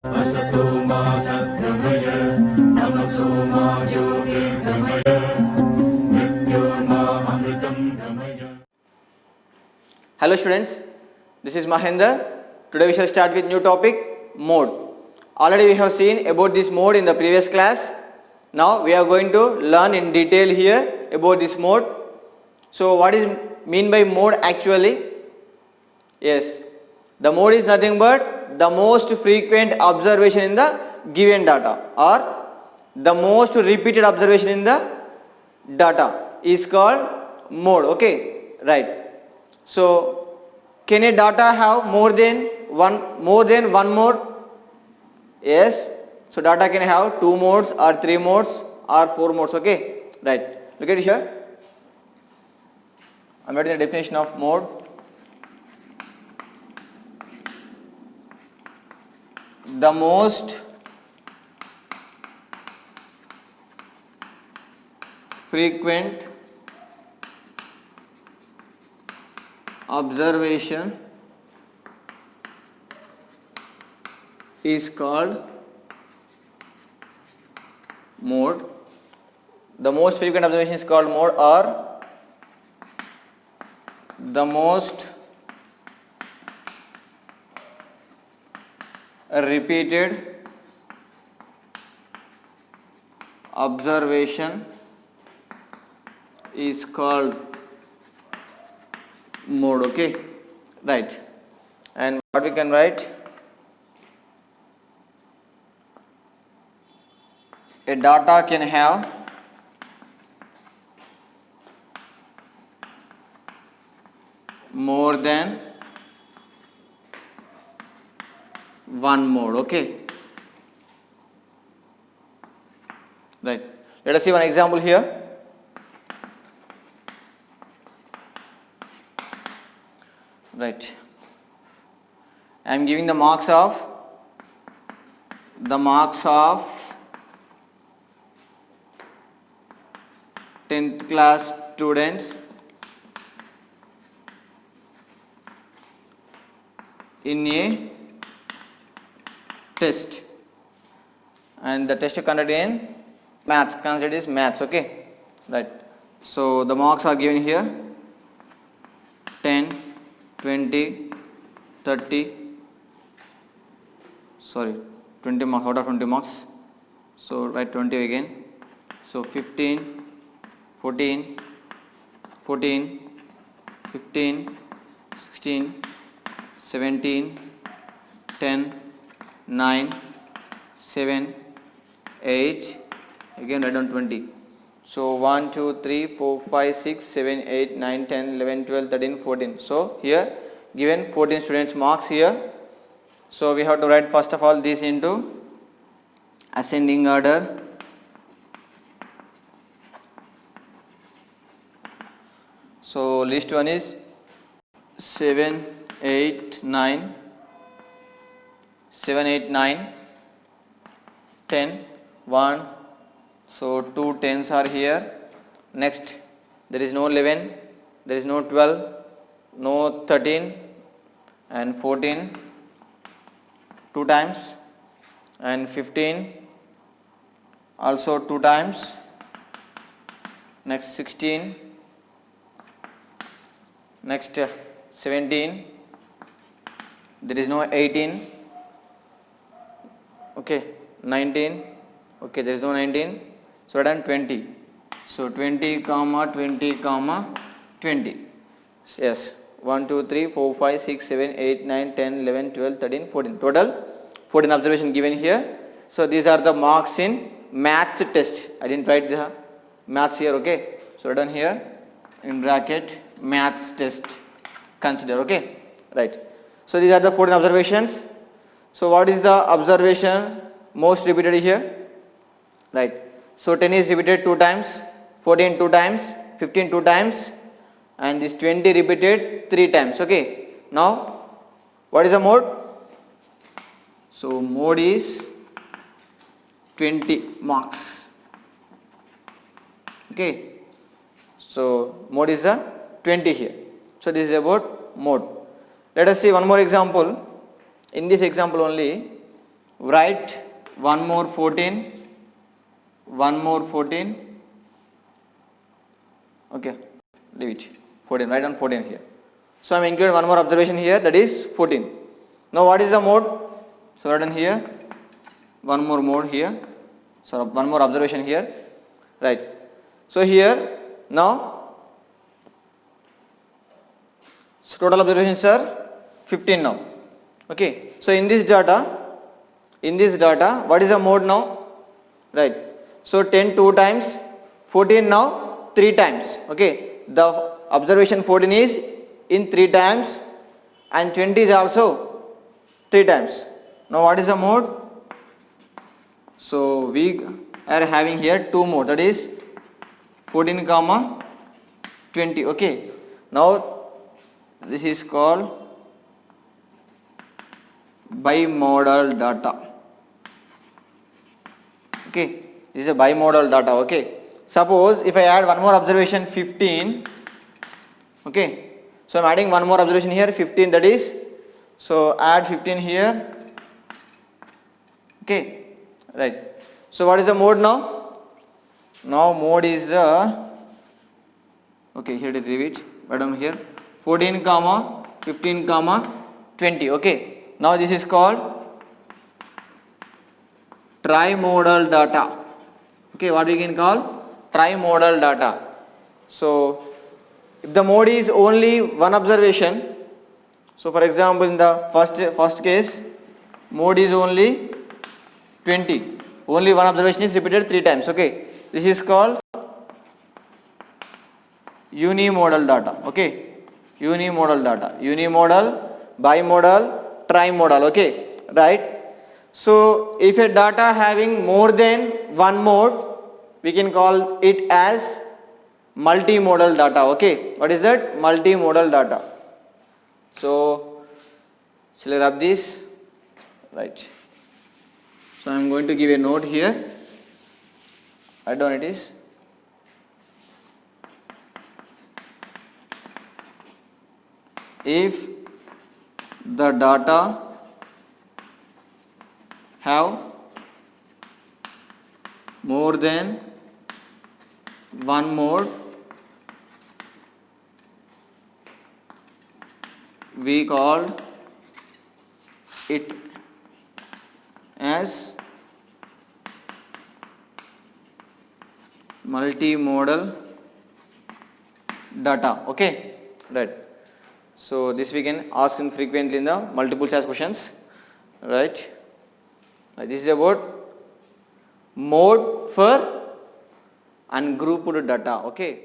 असतो मा सद्गमय तमसो मा ज्योतिर्गमय मृत्योर्मा अमृतं गमय. Hello students, this is Mahendra. Today we shall start with new topic, mode. Already we have seen about this mode in the previous class. Now we are going to learn in detail here about this mode. So what is mean by mode actually? Yes, the mode is nothing but the most frequent observation in the given data or the most repeated observation in the data is called mode. Okay, right. So can a data have more than one mode? Yes. So data can have 2 modes or 3 modes or 4 modes. Okay, right. Look at here. I am writing the definition of mode. The most frequent observation is called mode. The most frequent observation is called mode, or the most repeated observation is called mode. Okay, right. And what we can write? A data can have more than one mode. Okay, right. Let us see one example here. Right, I am giving the marks of 10th class students in a test, and the test conducted in maths. Considered is maths. Okay, right. So the marks are given here: 10, 20, 30. Sorry, 20 marks out of 20 marks. So write 20 again. So 15, 14, 14, 15, 16, 17, 10, 9, 7, 8, again write down 20. So 1, 2, 3, 4, 5, 6, 7, 8, 9, 10, 11, 12, 13, 14. So here given 14 students marks here. So we have to write first of all this into ascending order. So list one is 7, 8, 9, 7, 8, 9, 10, 1. So 2 tens are here. Next there is no 11, there is no 12, no 13 and 14 2 times, and 15 also 2 times. Next 16, next 17, there is no 18, okay, 19, okay, there is no 19, so done 20. So 20 comma 20 comma 20. Yes, 1, 2, 3, 4, 5, 6, 7, 8, 9, 10, 11, 12, 13, 14. Total 14 observation given here. So these are the marks in math test. I didn't write the maths here. Okay, so done here in bracket maths test. Consider. Okay, right. So these are the 14 observations. So what is the observation most repeated here? Right. So 10 is repeated 2 times, 14 2 times, 15 2 times, and this 20 repeated 3 times. Okay. Now what is the mode? So mode is 20 marks. Okay. So mode is a 20 here. So this is about mode. Let us see one more example. In this example only write one more 14, okay, leave it, 14, write down 14 here. So I am including one more observation here, that is 14. Now what is the mode? So write down here, one more mode here, so one more observation here, right. So here now, so total observations are 15 now, okay. So in this data, what is the mode now, right. So 10 2 times, 14 now 3 times, okay. The observation 14 is in 3 times and 20 is also 3 times. Now what is the mode? So we are having here 2 modes, that is 14 comma 20, okay. Now this is called bimodal data, okay. This is a bimodal data, okay. Suppose if I add one more observation 15, okay. So I am adding one more observation here 15, that is, so add 15 here, okay, right. So what is the mode now? Now mode is okay, here to leave it, right down here 14 comma 15 comma 20, okay. Now this is called trimodal data, okay. What we can call trimodal data. So if the mode is only one observation, so for example in the first case mode is only 20, only one observation is repeated 3 times, okay. This is called unimodal data, okay. Unimodal data, unimodal, bimodal, trimodal, okay, right. So if a data having more than one mode, we can call it as multimodal data, okay. What is that? Multimodal data. So shall I rub this, right. So I am going to give a note here, write down it is. If the data have more than one mode, we called it as multimodal data, okay, right. So this we can ask frequently in the multiple choice questions, right. This is about mode for ungrouped data, okay.